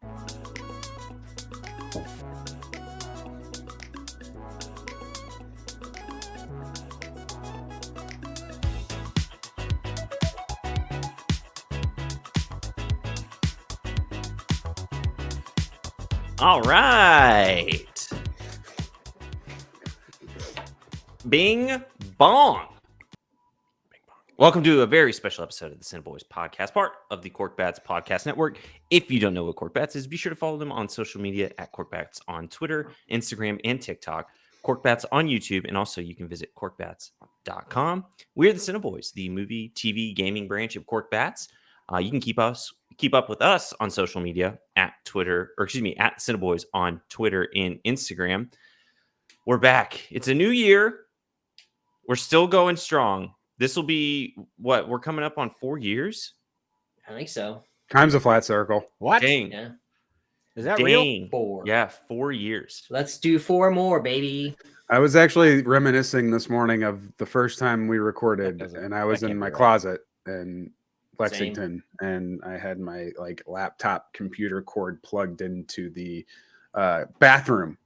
All right. Bing bong. Welcome to a very special episode of the Cineboys podcast, part of the Corkbats podcast network. If you don't know what Corkbats is, be sure to follow them on social media at Corkbats on Twitter, Instagram, and TikTok. Corkbats on YouTube, and also you can visit corkbats.com. We're the Cineboys, the movie, TV, gaming branch of Corkbats. You can keep up with us on social media at Cineboys on Twitter and Instagram. We're back. It's a new year. We're still going strong. This will be what? We're coming up on 4 years? I think so. Time's a flat circle. What? Dang. Yeah. Is that real? 4. Yeah, 4 years. Let's do 4 more, baby. I was actually reminiscing this morning of the first time we recorded, and I was in my closet in Lexington, and I had my laptop computer cord plugged into the bathroom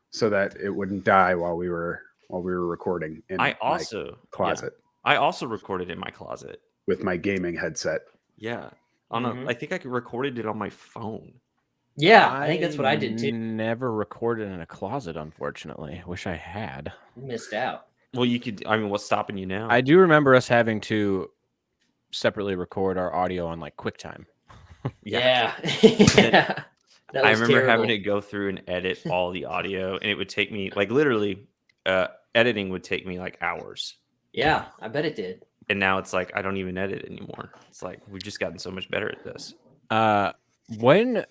so that it wouldn't die while we were recording in my closet. Yeah, I also recorded in my closet with my gaming headset. Yeah. I think I recorded it on my phone. Yeah, I think that's what I did too. Never recorded in a closet, unfortunately. Wish I had. You missed out. Well, you could. I mean, what's stopping you now? I do remember us having to separately record our audio on QuickTime. Yeah. Yeah. I remember having to go through and edit all the audio, and it would take me literally editing would take me hours. Yeah, I bet it did. And now it's I don't even edit anymore. It's we've just gotten so much better at this. When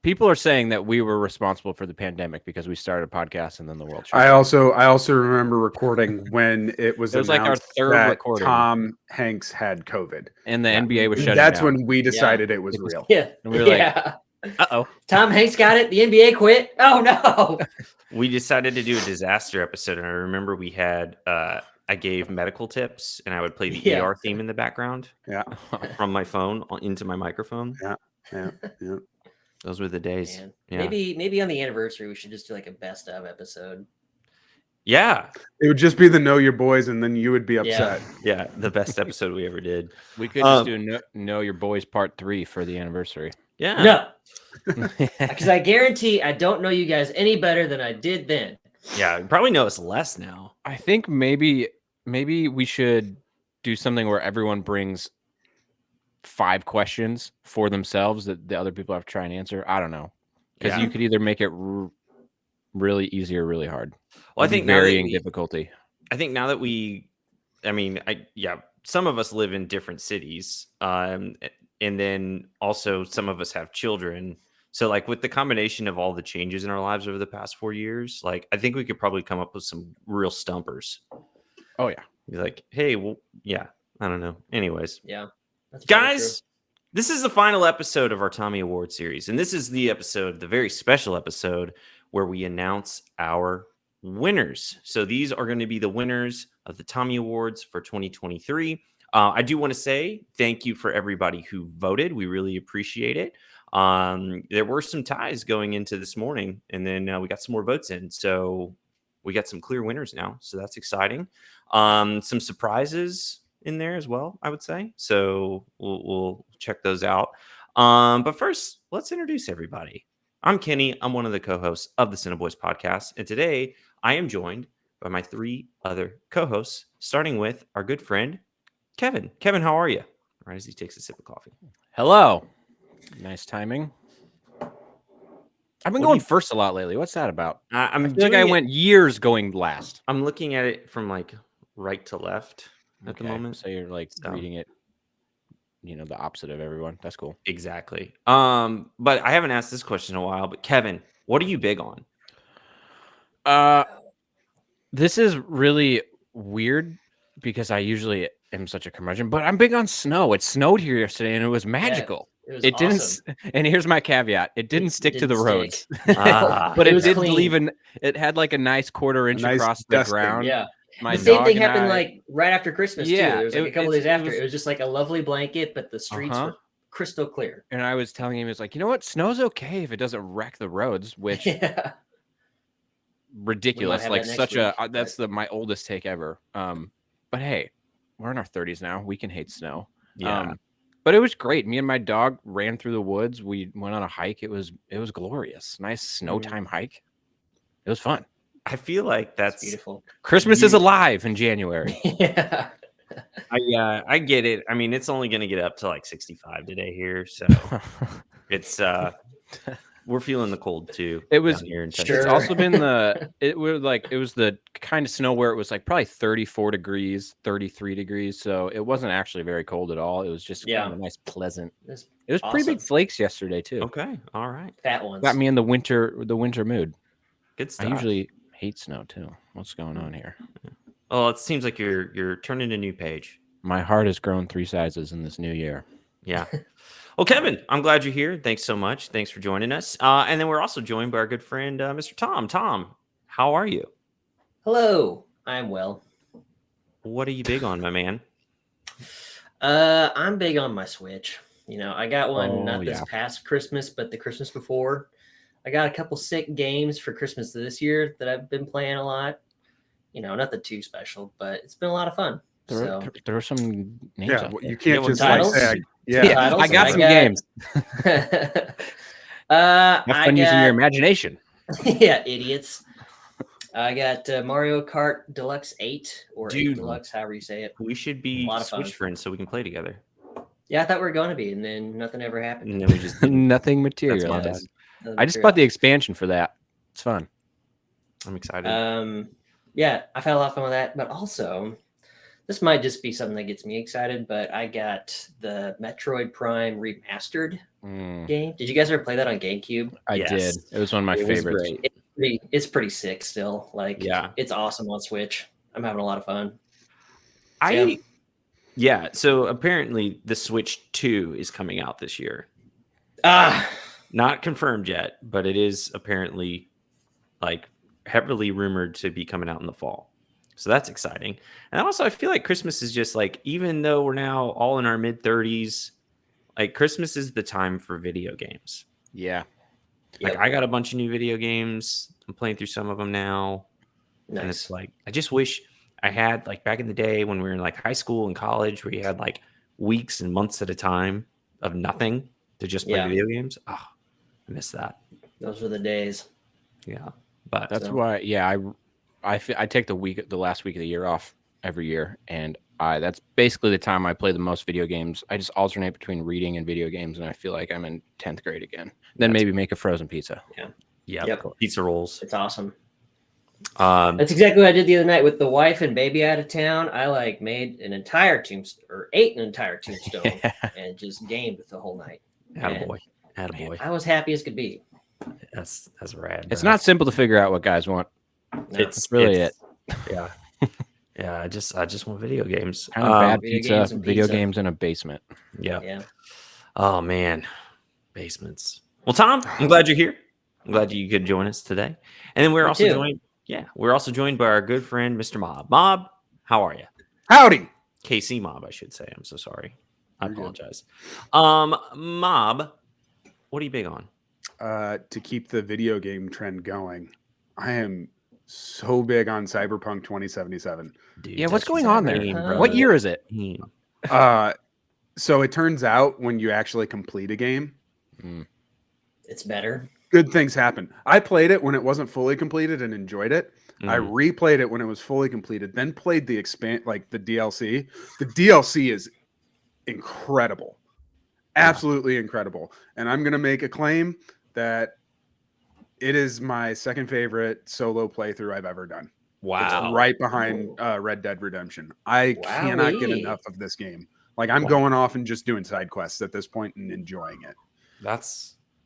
people are saying that we were responsible for the pandemic because we started a podcast and then the world shut down. I also remember recording when it was our third that recording. Tom Hanks had COVID, and the NBA was shutting That's down. when we decided it was real. Yeah, and we were uh-oh. Tom Hanks got it. The NBA quit. Oh no. We decided to do a disaster episode, and I remember we had I gave medical tips, and I would play the ER theme in the background. Yeah, from my phone into my microphone. Yeah. Those were the days. Man. Yeah. Maybe on the anniversary we should just do a best of episode. Yeah, it would just be the Know Your Boys, and then you would be upset. Yeah, the best episode we ever did. We could just do Know Your Boys Part 3 for the anniversary. Yeah. No. Because I guarantee I don't know you guys any better than I did then. Yeah, you probably know us less now. I think maybe we should do something where everyone brings 5 questions for themselves that the other people have to try and answer. I don't know, because you could either make it really easy or really hard. Well, I think varying difficulty. I think now that some of us live in different cities, and then also some of us have children. So with the combination of all the changes in our lives over the past 4 years, I think we could probably come up with some real stumpers. Oh yeah. Be hey, well, yeah, I don't know. Anyways. Yeah. Guys, this is the final episode of our Tommy Award series, and this is the very special episode where we announce our winners. So these are going to be the winners of the Tommy Awards for 2023. I do want to say thank you for everybody who voted. We really appreciate it. There were some ties going into this morning, and then we got some more votes in. So we got some clear winners now. So that's exciting. Some surprises in there as well, I would say. So we'll check those out. But first, let's introduce everybody. I'm Kenny. I'm one of the co-hosts of the Cineboys podcast. And today I am joined by my 3 other co-hosts, starting with our good friend, Kevin. Kevin, how are you? Right as he takes a sip of coffee. Hello. Nice timing. I've been going first a lot lately. What's that about? I feel I went years going last. I'm looking at it from right to left at the moment. So you're reading it, the opposite of everyone. That's cool. Exactly. But I haven't asked this question in a while. But Kevin, what are you big on? This is really weird because I usually am such a curmudgeon, but I'm big on snow. It snowed here yesterday and it was magical. Yeah, it awesome. Didn't, and here's my caveat: it didn't stick to the roads, it but it did clean. leave it had a nice quarter-inch across the ground. Yeah. My the same dog thing and happened right after Christmas too. Yeah, There was a couple days after. It was just a lovely blanket, but the streets were crystal clear. And I was telling him, it's like, you know what? Snow's okay if it doesn't wreck the roads, which Yeah. ridiculous. have like that next such a week, that's my oldest take ever. But hey, we're in our 30s now. We can hate snow. Yeah. But it was great. Me and my dog ran through the woods. We went on a hike. It was glorious. Nice snow time hike. It was fun. I feel like that's beautiful. Christmas is alive in January. Yeah. I get it. I mean, it's only going to get up to like 65 today here, so it's we're feeling the cold too. It was down here in Sure. Texas. It's also been it was the kind of snow where it was like probably 34 degrees, 33 degrees. So it wasn't actually very cold at all. It was just kind of a nice, pleasant. It's It was pretty big awesome. flakes yesterday too. Okay, all right, fat ones. Got me in the winter mood. good stuff. I usually hate snow too. What's going on here? Well, it seems like you're turning a new page. My heart has grown 3 sizes in this new year. Yeah. Well, Kevin, I'm glad you're here. Thanks so much. Thanks for joining us. And then we're also joined by our good friend, Mr. Tom. Tom, how are you? Hello. I'm well. What are you big on, my man? I'm big on my Switch. You know, I got one not this yeah. past Christmas, but the Christmas before. I got a couple sick games for Christmas this year that I've been playing a lot. You know, nothing too special, but it's been a lot of fun. There were some names. Yeah, out you there. can't Yeah, just titles? like say, yeah. Yeah, Titles? I got I some got- games. Have Have fun using your imagination. yeah, idiots. I got Mario Kart Deluxe 8 or 8 Dude. Deluxe, however you say it. We should be A lot of Switch fun. friends so we can play together. Yeah, I thought we were going to be, and then nothing ever happened. And then we just didn't. Nothing That's my materialized. bad. Nothing I just bought the expansion for that. It's fun. I'm excited. Yeah, I've had a lot of fun with that, but also this might just be something that gets me excited, but I got the Metroid Prime remastered game. Did you guys ever play that on GameCube? I Yes. did. It was one of my It was favorites. great. It's pretty sick still. Like, Yeah. it's awesome on Switch. I'm having a lot of fun. So apparently the Switch 2 is coming out this year. Not confirmed yet, but it is apparently like heavily rumored to be coming out in the fall. So that's exciting. And also I feel like Christmas is just like, even though we're now all in our mid 30s, like Christmas is the time for video games. Yeah. Like I got a bunch of new video games. I'm playing through some of them now. And it's Nice. like, I just wish I had like back in the day when we were in like high school and college where you had like weeks and months at a time of nothing to just play Yeah. video games. Oh, I miss that. Those were the days. Yeah. But That's So- why, yeah, I take the last week of the year off every year, and that's basically the time I play the most video games. I just alternate between reading and video games, and I feel like I'm in 10th grade again. Then maybe make a frozen pizza. yeah, Yep. pizza rolls. It's awesome. That's exactly what I did the other night with the wife and baby out of town. I like made an entire tombstone or ate an entire tombstone and just gamed the whole night. attaboy. Attaboy. I was happy as could be. That's rad. It's bro. not simple to figure out what guys want. No. It's really Yeah. Yeah. I just want video games. Kind of bad video pizza, games and video pizza. games in a basement. Yeah. Yeah. Oh man, basements. Well, Tom, I'm glad you're here. I'm glad you could join us today. And then we're Me also too. joined. Yeah, we're also joined by our good friend, Mr. Mob. Mob, how are you? Howdy. KC Mob, I should say. I'm so sorry. I You're good. apologize. Mob, what are you big on? To keep the video game trend going, I am so big on Cyberpunk 2077. Dude, Yeah, what's that's going on there? insane, What bro. What year is it? Insane. So it turns out when you actually complete a game, It's better. good things happen. I played it when it wasn't fully completed and enjoyed it. I Mhm. replayed it when it was fully completed, then played the the DLC. The DLC is incredible. Absolutely incredible. And I'm going to make a claim that it is my second favorite solo playthrough I've ever done. Wow. It's right behind Red Dead Redemption. I cannot get Wowee. enough of this game. Like I'm Wow. going off and just doing side quests at this point and enjoying it.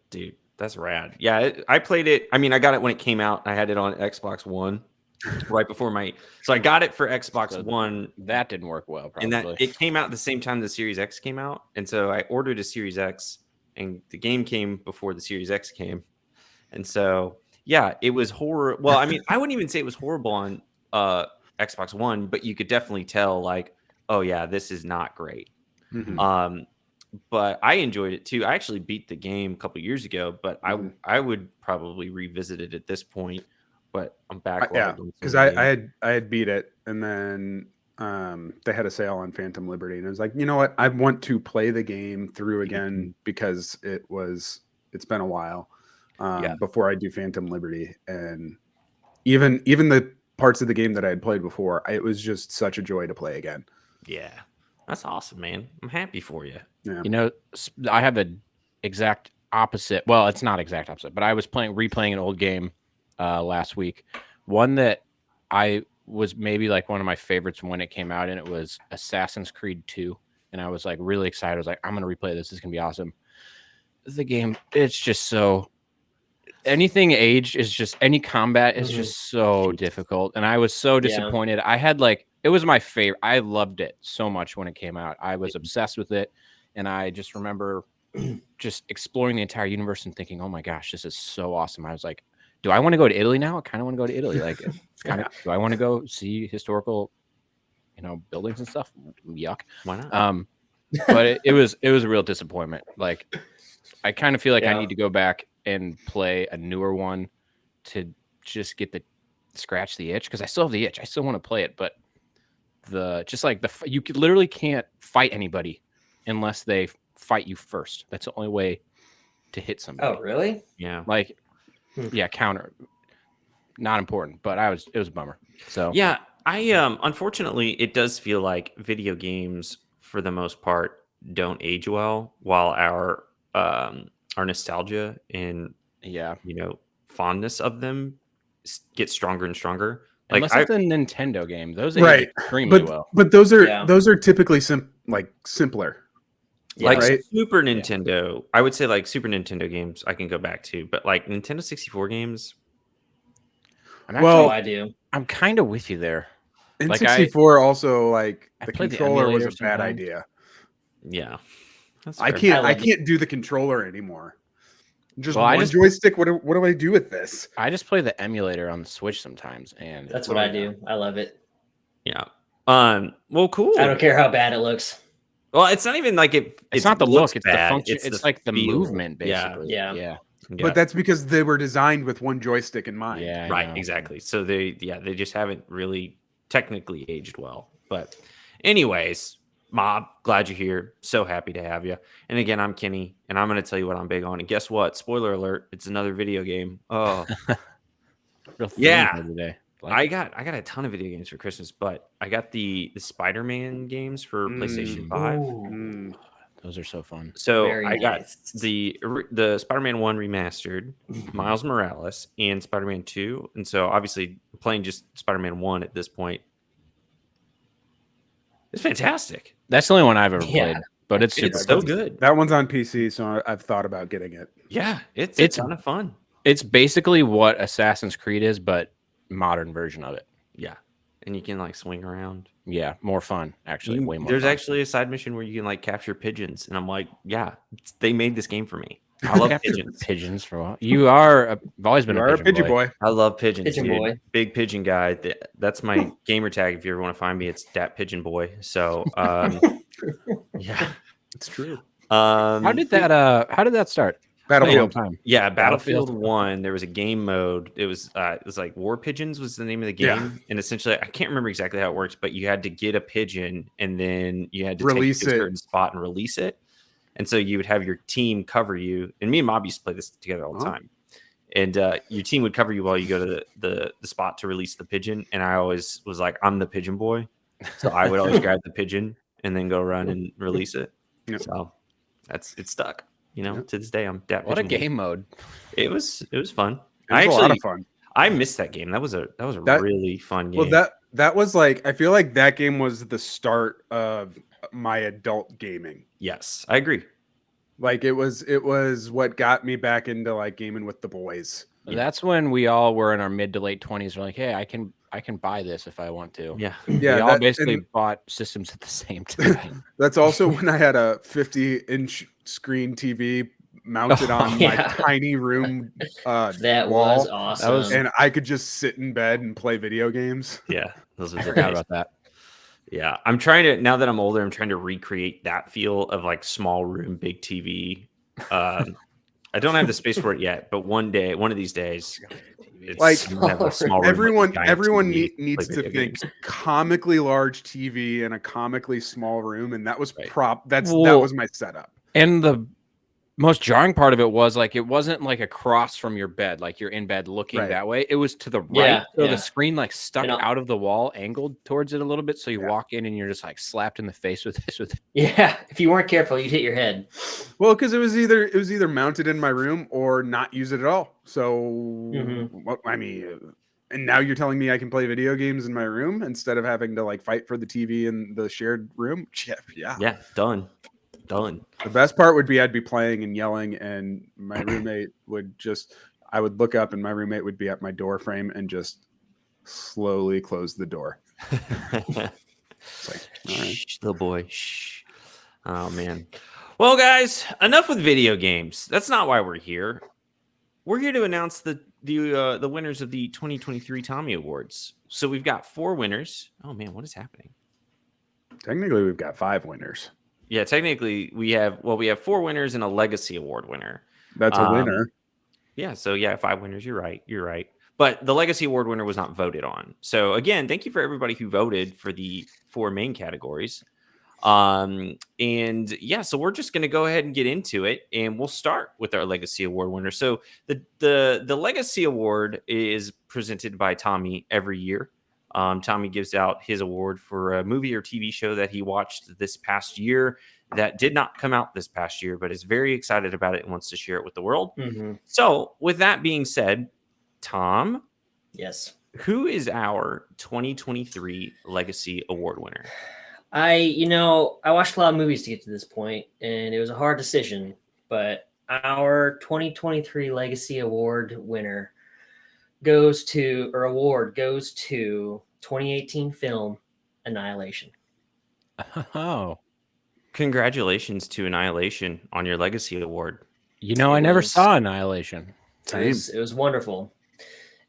Dude, that's rad. Yeah, I played it. I mean, I got it when it came out. I had it on Xbox One right before so I got it for Xbox So One. That didn't work well, And probably. that it came out at the same time the Series X came out. And so I ordered a Series X and the game came before the Series X came. And so, yeah, it was horror. Well, I mean, I wouldn't even say it was horrible on Xbox One, but you could definitely tell like, oh yeah, this is not great. Mhm. but I enjoyed it too. I actually beat the game a couple years ago, but Mhm. I would probably revisit it at this point. But I'm back. Yeah, because I had beat it, and then they had a sale on Phantom Liberty, and I was like, you know what, I want to play the game through again because it's been a while before I do Phantom Liberty, and even the parts of the game that I had played before, it was just such a joy to play again. Yeah, that's awesome, man. I'm happy for you. Yeah. You know, I have an exact opposite. Well, it's not exact opposite, but I was replaying an old game last week. One that I was maybe like one of my favorites when it came out, and it was Assassin's Creed 2. And I was like really excited. I was like, I'm going to replay this. This is going to be awesome. The game, it's just so... anything aged is just... any combat is just so difficult. And I was so disappointed. I had it was my favorite. I loved it so much when it came out. I was obsessed with it. And I just remember just exploring the entire universe and thinking, oh my gosh, this is so awesome. I was like, do I want to go to Italy now? I kind of want to go to Italy. Like, it's kind of, do I want to go see historical, buildings and stuff? Yuck. Why not? But it was a real disappointment. Like, I kind of feel like I need to go back and play a newer one to just get scratch the itch, because I still have the itch. I still want to play it, but you literally can't fight anybody unless they fight you first. That's the only way to hit somebody. Oh, really? Yeah. Counter. Not important, but it was a bummer. So yeah, I unfortunately it does feel like video games for the most part don't age well, while our nostalgia and fondness of them get stronger and stronger. Unless it's a Nintendo game, those age extremely well. But those are typically simpler. Super Nintendo, I would say Super Nintendo games I can go back to, but Nintendo 64 games. I do. I'm kind of with you there. In 64, also the controller was a bad idea. Yeah, I can't do the controller anymore. Just one joystick. What do I do with this? I just play the emulator on the Switch sometimes, and that's what I do. I love it. Yeah. Well, cool. I don't care how bad it looks. Well, it's not even it's not the look, it's bad. the function. It's the movement, basically. Yeah. But that's because they were designed with one joystick in mind. Yeah, right. Exactly. So they just haven't really technically aged well. But anyways, Mob, glad you're here. So happy to have you. And again, I'm Kenny, and I'm going to tell you what I'm big on. And guess what? Spoiler alert! It's another video game. Oh, yeah. I got a ton of video games for Christmas, but I got the Spider-Man games for PlayStation 5. Those are so fun. So I got the Spider-Man 1 remastered, Miles Morales, and Spider-Man 2. And so obviously playing just Spider-Man 1 at this point, it's fantastic. That's the only one I've ever played, but it's so good. That one's on PC, so I've thought about getting it. Yeah, it's a ton of fun. It's basically what Assassin's Creed is, but modern version of it. Yeah. And you can swing around. Yeah, more fun, actually. Way more There's fun. actually a side mission where you can capture pigeons. And I'm like, yeah, they made this game for me. I love pigeons. Pigeons for a while. I've always been a pigeon boy. I love pigeons. Pigeon boy. Big pigeon guy. That's my gamer tag. If you ever want to find me, it's Dat Pigeon Boy. So yeah. It's true. How did that start? Battlefield time. Yeah, Battlefield 1. There was a game mode. It was War Pigeons was the name of the game. Yeah. And essentially, I can't remember exactly how it works, but you had to get a pigeon and then you had to release take it to a certain spot and release it. And so you would have your team cover you. And me and Mob used to play this together all the time. And your team would cover you while you go to the spot to release the pigeon. And I always was like, I'm the pigeon boy. So I would always grab the pigeon and then go run and release it. Yep. So it's stuck. To this day, I'm Dat Pigeon. What a game mode! It was fun. It was a lot of fun. I missed that game. That was a really fun game. Well, that was I feel like that game was the start of my adult gaming. Yes, I agree. It was what got me back into gaming with the boys. That's when we all were in our mid to late 20s. We're like, hey, I can buy this if I want to. Yeah. We all basically bought systems at the same time. That's also when I had a 50-inch screen TV mounted on my tiny room that wall. Was awesome. And I could just sit in bed and play video games. Yeah. Those I forgot about that. Yeah, I'm trying to, now that I'm older, I'm trying to recreate that feel of like small room, big TV. I don't have the space for it yet, but one of these days, it's Like, I'm gonna have a small room, everyone like a giant everyone TV, needs play to video think games. comically large TV in a comically small room, and that was Right. that Well, was my setup. And the most jarring part of it was like it wasn't like across from your bed, like you're in bed looking Right. that way. It was to the right, Yeah, so yeah. the screen like stuck And out of the wall, angled towards it a little bit. So you Yeah. walk in and you're just like slapped in the face with this. Yeah, if you weren't careful, you'd hit your head. Well, because it was either mounted in my room or not use it at all. So what I mean, and now you're telling me I can play video games in my room instead of having to like fight for the TV in the shared room? Yeah. Yeah, done. The best part would be I'd be playing and yelling, and my roommate would I would look up, and my roommate would be at my door frame and just slowly close the door. It's like, all right. Shh, little boy. Shh. Oh man. Well, guys, enough with video games. That's not why we're here. We're here to announce the winners of the 2023 Tommy Awards. So we've got 4 winners. Oh man, what is happening? Technically, we've got 5 winners. Yeah, technically we have 4 winners and a legacy award winner. That's a winner. Yeah, so 5 winners. You're right. But the legacy award winner was not voted on. So again, thank you for everybody who voted for the 4 main categories. So we're just going to go ahead and get into it, and we'll start with our legacy award winner. So the legacy award is presented by Tommy every year. Tommy gives out his award for a movie or TV show that he watched this past year that did not come out this past year, but is very excited about it and wants to share it with the world. So with that being said, Tom, Yes. who is our 2023 legacy award winner? I watched a lot of movies to get to this point, and it was a hard decision, but our 2023 legacy award winner goes to 2018 film Annihilation. Oh, Congratulations to Annihilation on your legacy award. I never saw Annihilation. It was wonderful.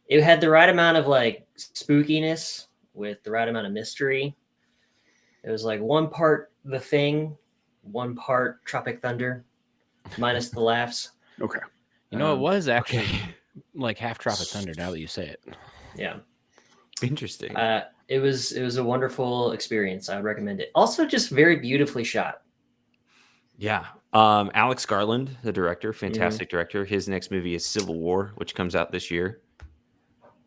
It had the right amount of like spookiness with the right amount of mystery. It was like 1 part The Thing, 1 part Tropic Thunder, minus the laughs. Okay. It was actually like half Tropic Thunder now that you say it. Yeah. Interesting. It was a wonderful experience. I would recommend it. Also, just very beautifully shot. Yeah. Alex Garland, the director, fantastic director. His next movie is Civil War, which comes out this year.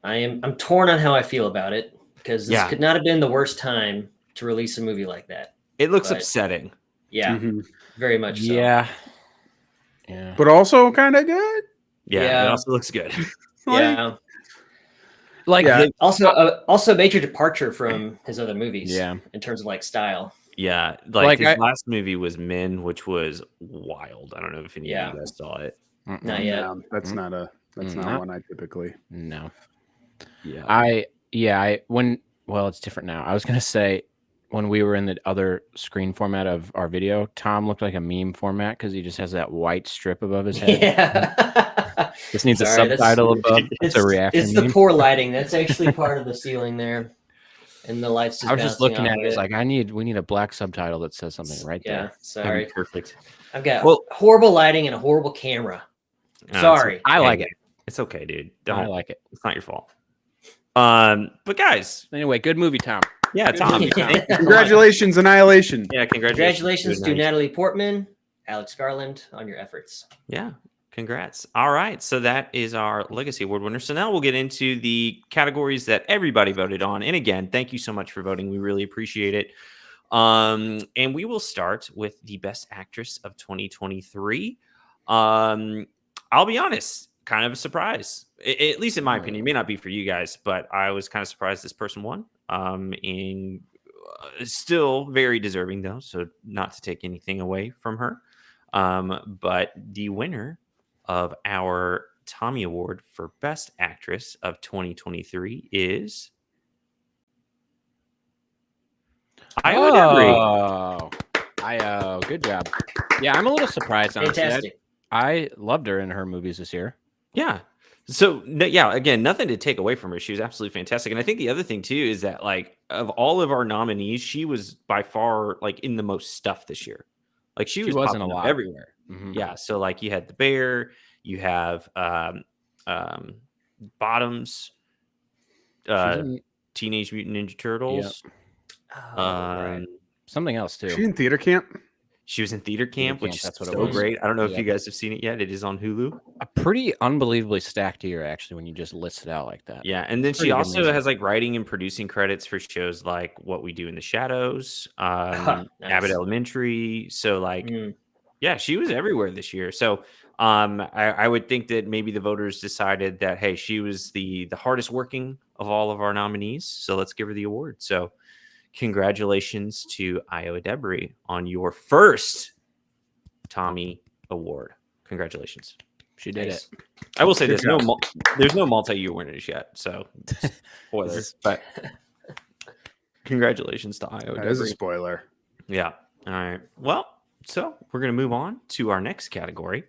I'm torn on how I feel about it because this could not have been the worst time to release a movie like that. It looks upsetting. Yeah, very much so. Yeah. But also kind of good. Yeah, it also looks good. Yeah. Also a major departure from his other movies. Yeah. In terms of like style. Yeah, like his last movie was Men, which was wild. I don't know if any of you guys saw it. Not yet. No, that's not one I typically. No. Yeah. It's different now. I was gonna say when we were in the other screen format of our video, Tom looked like a meme format because he just has that white strip above his head. Yeah. This needs a subtitle above. It's a reaction. It's the poor lighting. That's actually part of the ceiling there. And the lights I was just looking at it. It's like we need a black subtitle that says something right there. Yeah, sorry. Perfect. I've got horrible lighting and a horrible camera. Sorry. I like it. It's okay, dude. I like it. It's not your fault. But guys, anyway, good movie, Tom. Yeah, Tom. Congratulations, Annihilation. Yeah, congratulations to Natalie Portman, Alex Garland on your efforts. Yeah. Congrats. All right. So that is our legacy award winner. So now we'll get into the categories that everybody voted on. And again, thank you so much for voting. We really appreciate it. And we will start with the best actress of 2023. I'll be honest, kind of a surprise, at least in my opinion. It may not be for you guys, but I was kind of surprised this person won. Still very deserving though. So not to take anything away from her. But the winner of our Tommy Award for Best Actress of 2023 is Iowa Debris. Io, good job. Yeah, I'm a little surprised. Honestly. Fantastic. I loved her in her movies this year. Yeah. So yeah, again, nothing to take away from her. She was absolutely fantastic. And I think the other thing too is that like of all of our nominees, she was by far like in the most stuff this year. Like she was wasn't a popping up lot everywhere. Mhm. Yeah. So like you had the bear, you have Bottoms, She was in- Teenage Mutant Ninja Turtles. Oh, right. something else too. She in theater camp. She was in Theater Camp, which Camp, is that's what it so was. great. I don't know if Yep. you guys have seen it yet. It is on Hulu. A pretty unbelievably stacked year, actually, when you just list it out like that. Yeah, and then she Pretty also amazing. has like writing and producing credits for shows like What We Do in the Shadows, Nice. Abbott Elementary. So like, Mm. yeah, she was everywhere this year. So I would think that maybe the voters decided that hey, she was the hardest working of all of our nominees. So let's give her the award. So congratulations to Io Debris on your first Tommy Award. Congratulations. She did Nice. it. I will say Good this: job. there's no multi-year winners yet, so spoilers. But congratulations to Io That is a Debris. spoiler. Yeah. All right. Well, so we're gonna move on to our next category,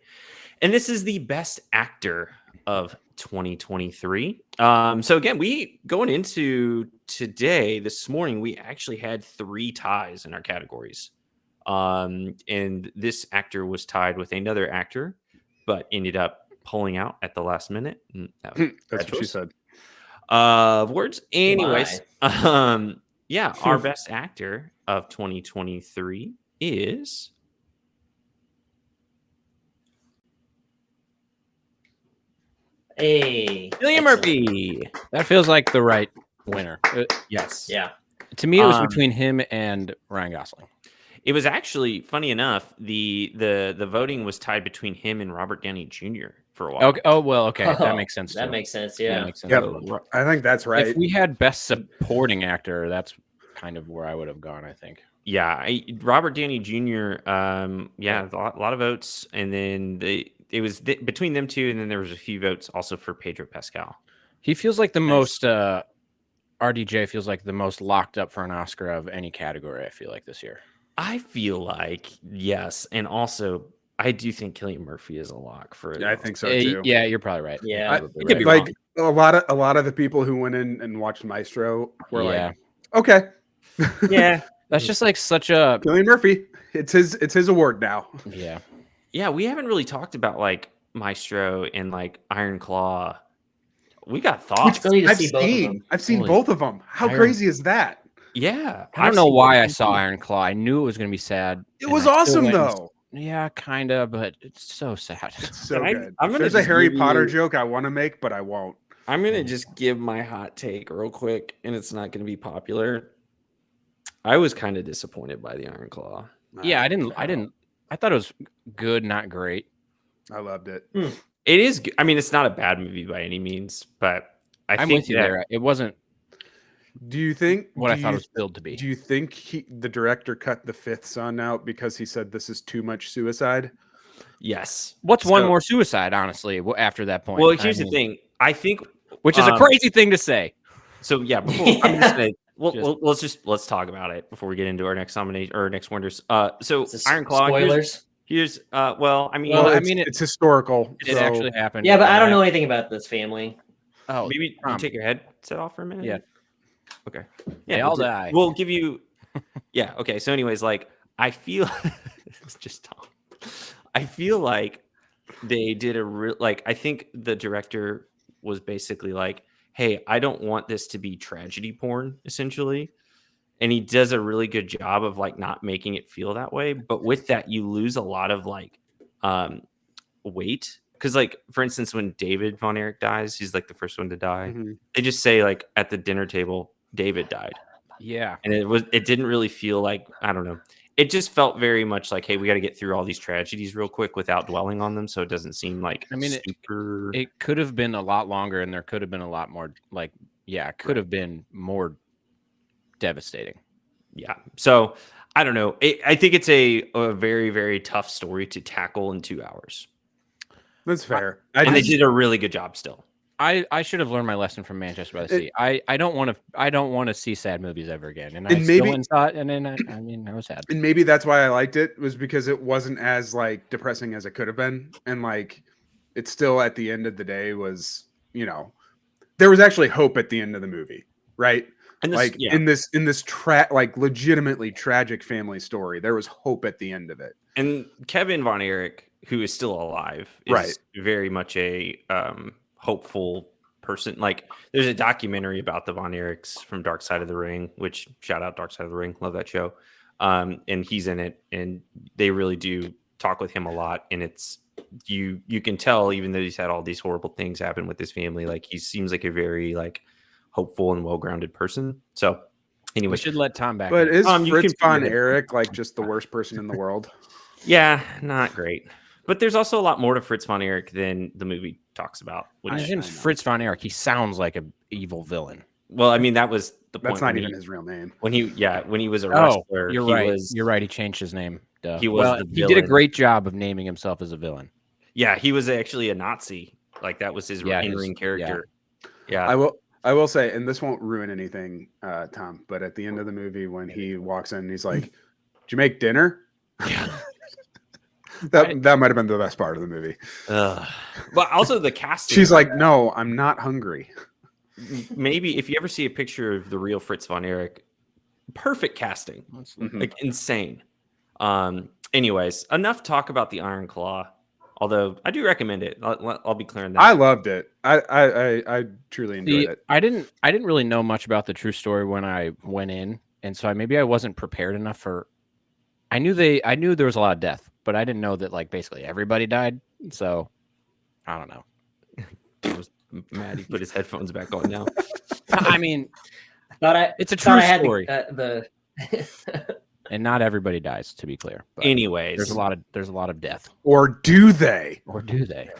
and this is the best actor of 2023. So again, we going into today, this morning, we actually had 3 ties in our categories. And this actor was tied with another actor, but ended up pulling out at the last minute. That was That's bad what she choice. said. Words. Anyways, yeah, our best actor of 2023 is Hey. Cillian excellent. Murphy. That feels like the right winner. Yes. Yeah. To me, it was Um, between him and Ryan Gosling. It was actually funny enough. The voting was tied between him and Robert Downey Jr. for a while. Okay. Oh well. Okay, that makes sense. That too. makes sense. That Yeah. makes sense. Yep. too. I think that's right. If we had best supporting actor, that's kind of where I would have gone. I think. Yeah, Robert Downey Jr. Yeah, a lot of votes, and then it was between them two, and then there was a few votes also for Pedro Pascal. He feels like the Nice. most. RDJ feels like the most locked up for an Oscar of any category. I feel like this year. I feel like yes, and also I do think Cillian Murphy is a lock for it. Yeah, I think so Yeah, too. yeah, you're probably right. Yeah. You're probably It could be right. Like a lot of the people who went in and watched Maestro were Yeah. like, okay, Yeah, That's just like such a Cillian Murphy. It's his award now. yeah. yeah. We haven't really talked about like Maestro and like Iron Claw. We got thoughts. Still need to see both of them. I've seen Holy both of them. How Iron- crazy is that? Yeah, I don't I've know seen why both I of saw them. Iron Claw. I knew it was going to be sad. It and was I still awesome went and- though. Yeah, kind of, but it's so sad. It's so Can I- good. I'm gonna There's a just Harry give Potter you- joke I want to make, but I won't. I'm gonna just give my hot take real quick, and it's not gonna be popular. I was kind of disappointed by the Iron Claw. Yeah, I thought it was good, not great. I loved it. It is. I mean, it's not a bad movie by any means, but I'm think with you that- there. It wasn't Do you think what I do thought you- it was billed to be. Do you think the director cut the 5th son out because he said this is too much suicide? Yes. What's one So- more suicide, honestly, after that point? Well, I here's the mean, thing. I think which is a crazy thing to say. so. Yeah. Before I'm just gonna. Just- Let's talk about it before we get into our next nomination or next winners. So Is this Iron Claw. Spoilers. Here's well, I mean, Well, I it's, mean, it's historical. It so- actually happened. Yeah, but I don't and know anything about this family. Oh, maybe you Tom. take your headset off for a minute. Yeah. Okay. They all we'll die. We'll give you. Yeah. Okay. So, anyways, like I feel it's just Tom. I feel like they did a real like. I think the director was basically like, "Hey, I don't want this to be tragedy porn, essentially." And he does a really good job of like not making it feel that way. But with that, you lose a lot of like weight. Because, like, for instance, when David Von Erich dies, he's like the first one to die. Mhm. They just say like at the dinner table, David died, yeah. and it didn't really feel like, I don't know. It just felt very much like, hey, we got to get through all these tragedies real quick without dwelling on them, so it doesn't seem like I mean, super. It could have been a lot longer, and there could have been a lot more. Like, yeah, it could have been more devastating. Yeah. So I don't know. I think it's a very, very tough story to tackle in 2 hours. That's fair. And they did a really good job still. I should have learned my lesson from Manchester by the Sea. I don't want to see sad movies ever again. And I And still maybe- went and saw it, and then I mean I was sad. And maybe that's why I liked it, was because it wasn't as like depressing as it could have been, and like it still at the end of the day was you know, there was actually hope at the end of the movie, right? And Like in this like legitimately tragic family story, there was hope at the end of it. And Kevin Von Erich, who is still alive, is Right. very much a hopeful person. Like there's a documentary about the Von Erichs from Dark Side of the Ring, which shout out Dark Side of the Ring, love that show. And he's in it, and they really do talk with him a lot. And it's you can tell, even though he's had all these horrible things happen with his family, like he seems like a very like hopeful and well-grounded person. So anyway, We should let Tom back. But in. is you Fritz can Von figure it out. Erich like just the worst person in the world? yeah, not great. But there's also a lot more to Fritz Von Erich than the movie talks about. Which, His name's Fritz Von Erich. He sounds like an evil villain. well, I mean, that was the point. That's not when even he, his real name. when he was a Oh, wrestler. you're he right. Was, You're right. He changed his name. Duh. He was the he did a villain. great job of naming himself as a villain. Yeah, he was actually a Nazi. Like that was his Yeah, in-ring character. Yeah. I will say, and this won't ruin anything, Tom, but at the end of the movie when he walks in, he's like, "Did you make dinner?" that might have been the best part of the movie. But also the casting. She's like, "No, I'm not hungry." maybe if you ever see a picture of the real Fritz Von Erich, perfect casting. Mhm. Like insane. Anyways, enough talk about the Iron Claw. Although I do recommend it. I'll be clear on that. I loved it. I truly enjoyed it. I didn't really know much about the true story when I went in, and so maybe I wasn't prepared enough for. I knew there was a lot of death, but I didn't know that like basically everybody died. So I don't know. I was mad he put his headphones back on now. I mean, it's a thought true I had story, the and not everybody dies. To be clear, but Anyways, there's a lot of death, Or do they? or do they?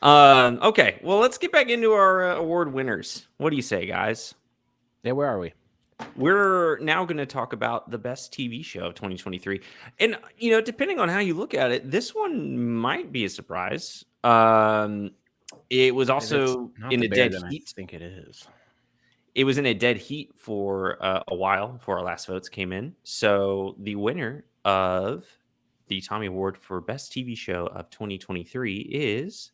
okay. Well, let's get back into our award winners. What do you say, guys? Yeah, where are we? We're now going to talk about the best TV show of 2023. And, you know, depending on how you look at it, this one might be a surprise. It was also in a dead heat. I think it is. It was in a dead heat for a while before our last votes came in. So the winner of the Tommy Award for Best TV Show of 2023 is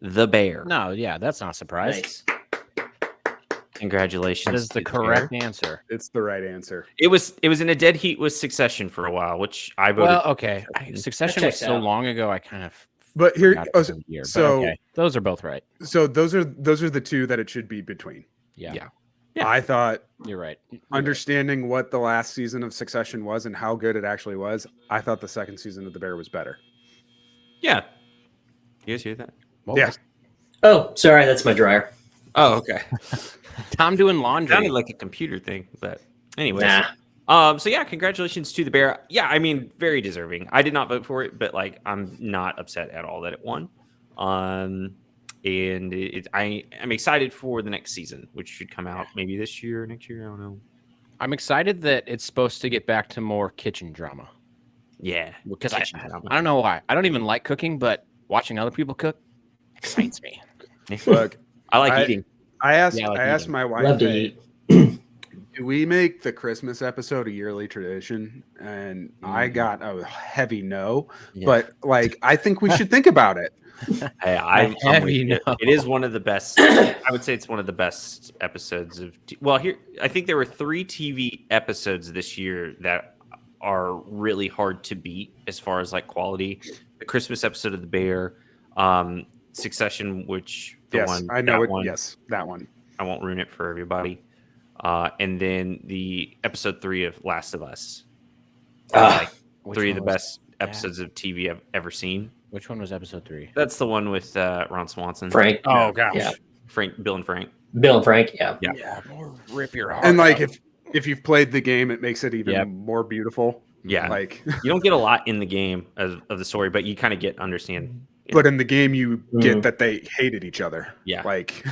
The Bear. No, yeah, that's not a surprise. nice. Congratulations. That is to the Bear. correct answer. It's the right answer. It was in a dead heat with Succession for a while, which I voted. Well, okay. Succession was checks so out. long ago. I kind of But here, forgot it oh, was a year, but so okay. Those are both right. so those are the two that it should be between. Yeah, Yeah. Yeah. I thought you're right. You're understanding what the last season of Succession was and how good it actually was, I thought the second season of The Bear was better. Yeah. You guys hear that? right. Yeah. Oh, sorry, that's my dryer. Oh, okay. Tom doing laundry. Sounded like a computer thing, but anyways. Nah. So yeah, congratulations to The Bear. Yeah, I mean, very deserving. I did not vote for it, but like, I'm not upset at all that it won. And I'm excited for the next season, which should come out maybe this year or next year. I don't know. I'm excited that it's supposed to get back to more kitchen drama. Yeah, Because kitchen I drama. don't know why. I don't even like cooking, but watching other people cook excites me. Look, I like eating. I asked Yeah, I like I asked eating. my wife, Love to "Hey, eat. do we make the Christmas episode a yearly tradition?" And I got a heavy no. Yeah. But like, I think we should think about it. Hey, I'm heavy with you. no. It is one of the best. I would say it's one of the best episodes of. Well, here I think there were 3 TV episodes this year that are really hard to beat as far as like quality. The Christmas episode of The Bear, Succession, which the Yes, one I know that it. one, Yes, that one. I won't ruin it for everybody. And then the episode 3 of Last of Us. Ah, Like 3 of the one was- best episodes of TV I've ever seen. Which one was episode 3? That's the one with Ron Swanson, Frank. Oh gosh. Yeah. Bill and Frank. Bill and Frank. Yeah. Yeah. Yeah, rip your heart. And like, out. if you've played the game, it makes it even Yep. more beautiful. Yeah. Like, You don't get a lot in the game of the story, but you kind of understand. but in the game, you Mhm. get that they hated each other. Yeah. Like,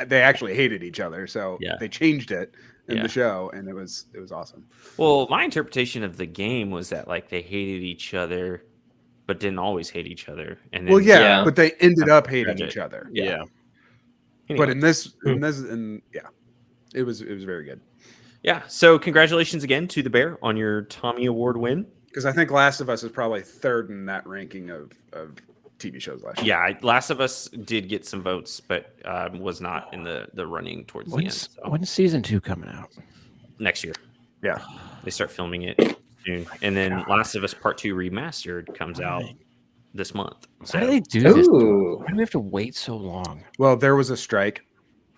they actually hated each other. So Yeah. they changed it in Yeah. the show, and it was awesome. Well, my interpretation of the game was that like they hated each other, but didn't always hate each other. And then, Well, yeah, Yeah. but they ended up hating Tragic. each other. yeah. But Anyway, yeah, it was very good. yeah. So congratulations again to The Bear on your Tommy Award win. Because I think Last of Us is probably third in that ranking of TV shows last year. Yeah, Last of Us did get some votes, but was not in the running towards the end. So. When's season 2 coming out? Next year. Yeah. They start filming it soon. And then Last of Us Part 2 Remastered comes out this month. So, Why do they do this? Ooh. Why do we have to wait so long? Well, there was a strike.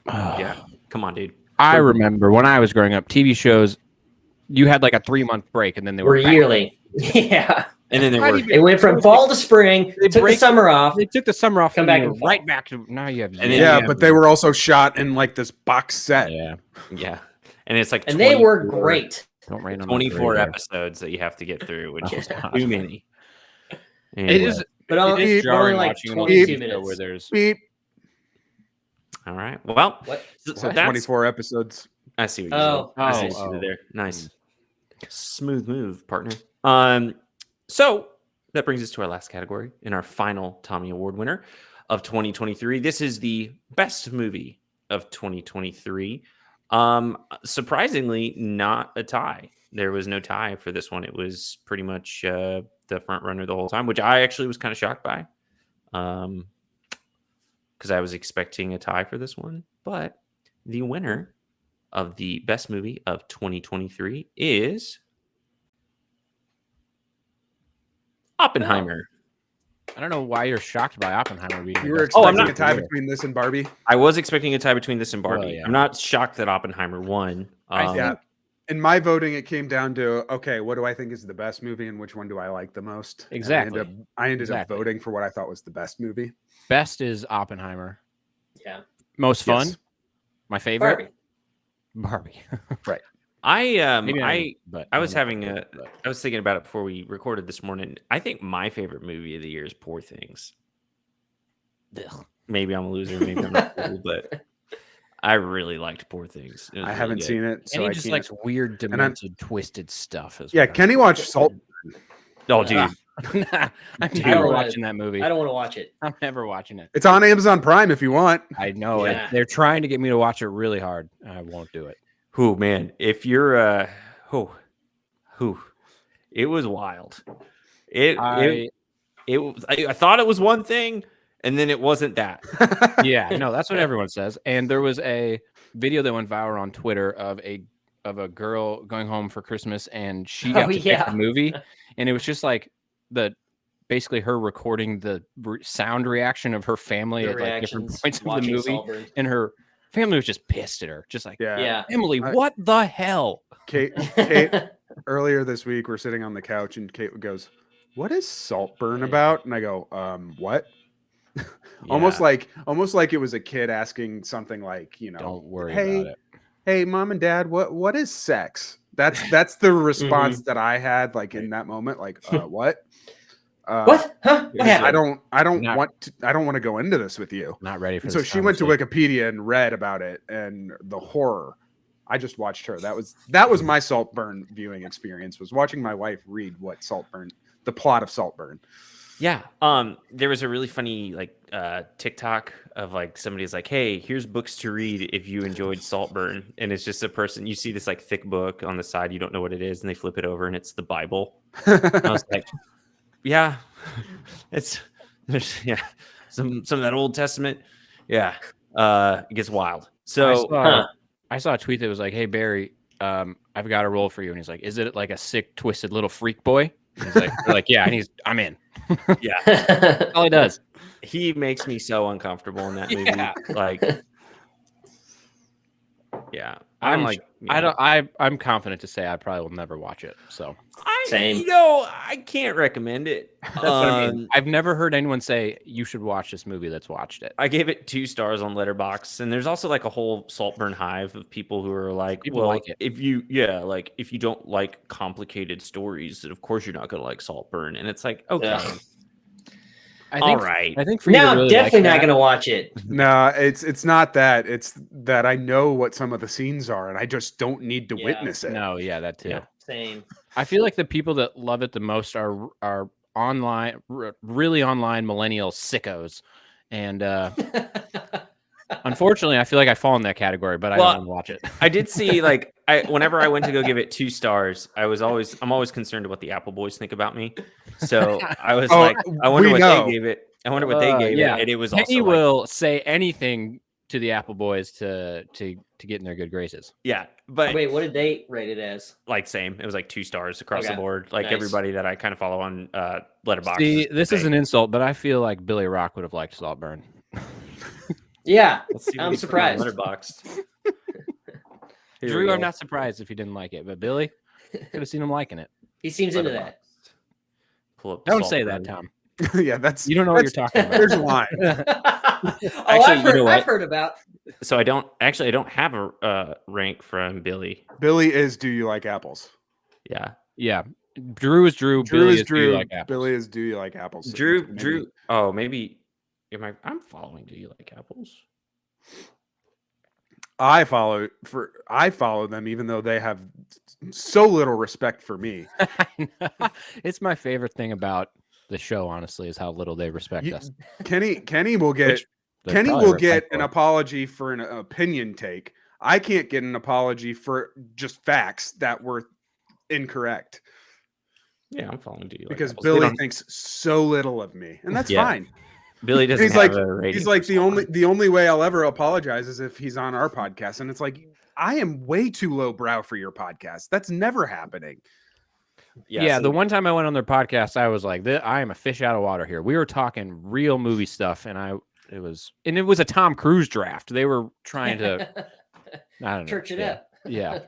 yeah. Come on, dude. I remember when I was growing up, TV shows, you had like a 3-month break and then they We're back. yearly. Yeah. And then they Not were even- It went from fall to spring, They took the break- summer off. They took the summer off Come and back you're in fall. right back to now you have And then Yeah, you but they were also shot in like this box set. yeah. yeah. And it's like And they were 24 great. Don't rain on my 24 parade. episodes that you have to get through, which is Oh, too many. It Anyway. is But it is only jarring like watching an 22 TV show minutes. where there's Beep. All right. Well, What? so So that's 24 episodes. I see what you Oh. did. I see what you did there. Nice. Smooth move, partner. So that brings us to our last category and our final Tommy Award winner of 2023. This is the best movie of 2023. Surprisingly, not a tie. There was no tie for this one. It was pretty much the front runner the whole time, which I actually was kind of shocked by. Because I was expecting a tie for this one. But the winner of the best movie of 2023 is Oppenheimer. I don't know why you're shocked by Oppenheimer being You the were best I'm expecting not- a tie between this and Barbie. I was expecting a tie between this and Barbie. Well, yeah. I'm not shocked that Oppenheimer won. Yeah. In my voting, it came down to, okay, what do I think is the best movie and which one do I like the most? And Exactly. I ended Exactly. up voting for what I thought was the best movie. Best is Oppenheimer. Yeah. Most fun. Yes. My favorite. Barbie. Barbie. I Maybe not, but I was not having my a favorite, I was thinking about it before we recorded this morning. I think my favorite movie of the year is Poor Things. Ugh. Maybe I'm a loser, maybe I'm not cool, but I really liked Poor Things. It was I really haven't good. seen it, but- so and he I just can't. likes weird, I'm- demented, twisted stuff. Is Yeah, what I'm- Kenny watched Salt. Oh, dude. I'm Dude. never watching that movie. I don't want to watch it. I'm never watching it. It's on Amazon Prime if you want. I know Yeah. it. They're trying to get me to watch it really hard. I won't do it. Oh man, if you're it was wild. I thought it was one thing, and then it wasn't that. Yeah, no, that's what everyone says. And there was a video that went viral on Twitter of a girl going home for Christmas, and she got to pick yeah. the movie, and it was just like basically her recording the sound reaction of her family The at like different reactions, points of the watching movie, Saltburn. and her family was just pissed at her, just like Yeah. Yeah. Emily, I- what the hell? Kate, earlier this week, we're sitting on the couch and Kate goes, "What is Saltburn about?" And I go, "What?" Almost Yeah, like it was a kid asking something like, don't worry hey, about it. "Hey, mom and dad, what is sex?" That's the response that I had, like in that moment, like, "What? What? Huh? What I happened? don't Not- want to go into this with you." Not ready for And so this she went to conversation. Wikipedia and read about it and the horror. I just watched her. That was my Saltburn viewing experience, was watching my wife read the plot of Saltburn. Yeah. There was a really funny TikTok of like somebody's like, "Hey, here's books to read if you enjoyed Saltburn," and it's just a person. You see this like thick book on the side, you don't know what it is, and they flip it over, and it's the Bible. And I was like, "Yeah, there's some of that Old Testament. Yeah, it gets wild." So I saw a tweet that was like, "Hey Barry, I've got a role for you," and he's like, "Is it like a sick, twisted little freak boy?" And he's like, "They're like, yeah," and I'm in. yeah, That's all he does. he makes me so uncomfortable in that movie. Yeah. Like, yeah, I'm like, I'm confident to say I probably will never watch it. So Same. I can't recommend it. that's what I mean. I've never heard anyone say you should watch this movie that's watched it. I gave it 2 stars on Letterboxd, and there's also like a whole Saltburn hive of people who are like, People well, like it. if you don't like complicated stories, then of course you're not going to like Saltburn. And it's like, okay, Yeah. I all think, right. I think for you to Now, really definitely like not that- going to watch it. No, it's not that. It's that I know what some of the scenes are, and I just don't need to Yeah. witness it. No, yeah, that too. Yeah. Same. I feel like the people that love it the most are online, really online millennial sickos, and unfortunately, I feel like I fall in that category. But I Well, don't want to watch it. I did see whenever I went to go give it 2 stars, I'm always concerned what the Apple boys think about me. So I was Oh, like, I wonder we what know. they gave it. I wonder what they gave yeah. it. And it was Kenny also will say anything to the Apple Boys to get in their good graces. yeah, but Wait, what did they rate it as? like same. It was like 2 stars across the Okay. board. Like Nice. everybody that I kind of follow on Letterboxd. See, this is an insult, but I feel like Billy Rock would have liked Saltburn. Yeah, Let's see what I'm he put on surprised. Letterboxd. Here we Drew, go. I'm not surprised if he didn't like it, but Billy could have seen him liking it. He seems into that. Pull up Don't say that, Saltburn. Tom. Yeah, that's You don't know what you're talking about. There's a line. Actually, you know what? I've heard about. So I don't have a rank from Billy. Billy is Do You Like Apples? Yeah, Yeah, Drew is Drew. Drew Billy is is Do Drew. You Like Apples. Billy is Do You Like Apples? So Drew. maybe- Drew. Oh, maybe. I'm following. Do you like apples? I follow them even though they have so little respect for me. It's my favorite thing about the show, honestly, is how little they respect You- us. Kenny will get Which they Kenny probably will respect get an us. apology for an opinion take. I can't get an apology for just facts that were incorrect Yeah, I'm following. Do you like because apples? We Billy don't- thinks so little of me, and that's Yeah. fine. Billy doesn't he's have like- a rating. He's like the only way I'll ever apologize is if he's on our podcast, and it's like I am way too lowbrow for your podcast. That's never happening. Yeah, so the one time I went on their podcast, I was like, I am a fish out of water here. We were talking real movie stuff, and it was a Tom Cruise draft. They were trying to, I don't know, Church it yeah. up. Yeah,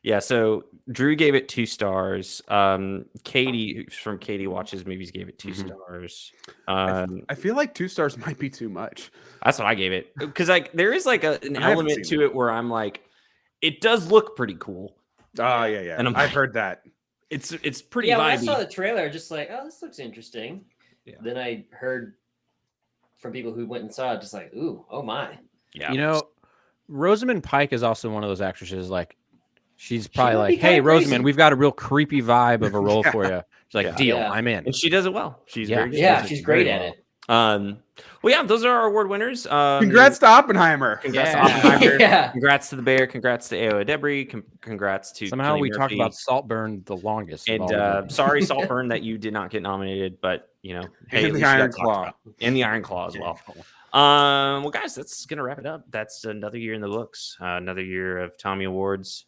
Yeah, so Drew gave it 2 stars. Katie, who's from Katie Watches Movies, gave it 2 Mhm. stars. I feel like 2 stars might be too much. That's what I gave it because like there is like an I haven't element seen to it where I'm like, it does look pretty cool. Oh yeah. And I'm I've like- heard that. It's pretty Yeah, when I vibey. saw the trailer, just like, oh, this looks interesting. Yeah. Then I heard from people who went and saw it, just like, ooh, oh my. Yeah, You know, Rosamund Pike is also one of those actresses. Like, she's probably might be like, "Hey, kinda Rosamund, crazy." we've got a real creepy vibe of a role Yeah. for you." She's like, Yeah. "Deal, Yeah. I'm in." and she does it well. She's Yeah. very good. Yeah, She she's does great very at well. it. Well, yeah, those are our award winners. Congrats to Oppenheimer. Congrats to Yeah. Oppenheimer. Yeah. Congrats to the Bear. Congrats to AO Debris. Congrats to Somehow Cillian we talked Murphy. about Saltburn the longest. of And all of them. sorry, Saltburn, that you did not get nominated, but you know, hey, at And the least you got Iron talked Claw. about. And the Iron Claw as well. Well, guys, that's gonna wrap it up. That's another year in the books. Another year of Tommy Awards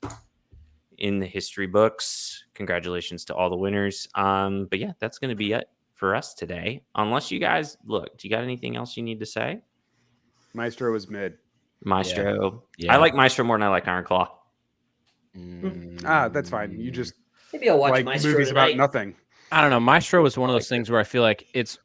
in the history books. Congratulations to all the winners. But yeah, that's gonna be it for us today. Unless you guys do you got anything else you need to say? Maestro was mid. Maestro. Yeah. I like Maestro more than I like Iron Claw. That's fine. You just Maybe I'll watch like Maestro movies tonight. about nothing. I don't know. Maestro is one of those things where I feel like it's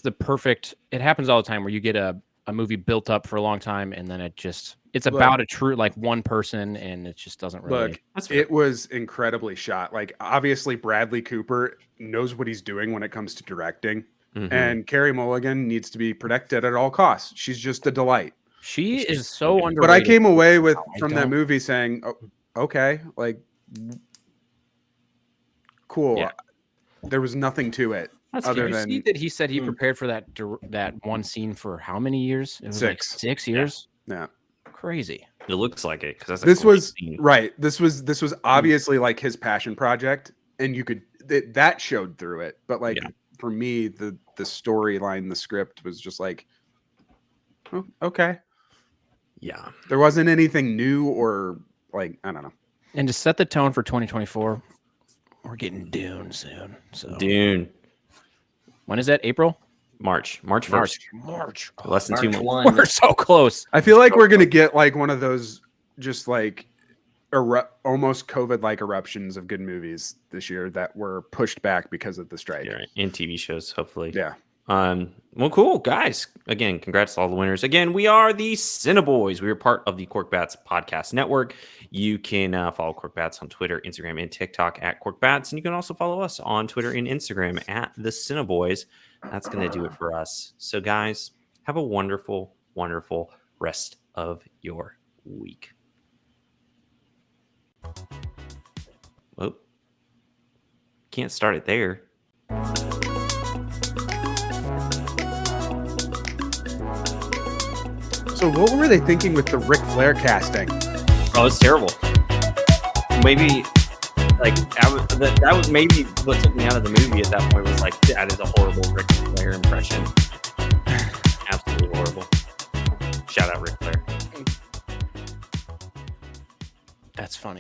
the perfect. It happens all the time where you get a movie built up for a long time and then it's Look. about a true like one person and it just doesn't really. Look, That's fair. it was incredibly shot. Like obviously Bradley Cooper knows what he's doing when it comes to directing, Mhm. and Carrie Mulligan needs to be protected at all costs. She's just a delight. She She's is so good. underrated. But I came away with I from that don't- movie saying, oh, okay, like cool. Yeah. There was nothing to it. That's other fair. Did you than- see that he said he Hmm. prepared for that one scene for how many years? It was like 6. 6 years. Yeah. Crazy. It looks like it because that's a This great was scene. right. This was obviously like his passion project, and you could that showed through it. But like Yeah. for me, the storyline, the script was just like, oh, okay. Yeah. There wasn't anything new or like I don't know. And to set the tone for 2024, we're getting Dune soon. So Dune. when is that? April? March 1st. March. Less than 2 March months. 1. We're so close. I feel like we're gonna get like one of those just like almost COVID like eruptions of good movies this year that were pushed back because of the strike. Yeah, right. And TV shows, hopefully. Yeah. Well, cool, guys. Again, congrats to all the winners. Again, we are the Cineboys. We are part of the Cork Bats podcast network. You can follow Cork Bats on Twitter, Instagram, and TikTok at Cork Bats, and you can also follow us on Twitter and Instagram at the Cineboys. That's going to do it for us. So, guys, have a wonderful, wonderful rest of your week. Whoa. Can't start it there. So what were they thinking with the Ric Flair casting? Oh, it's terrible. Maybe, like, that was maybe what took me out of the movie at that point was like, that is a horrible Ric Flair impression. That's funny.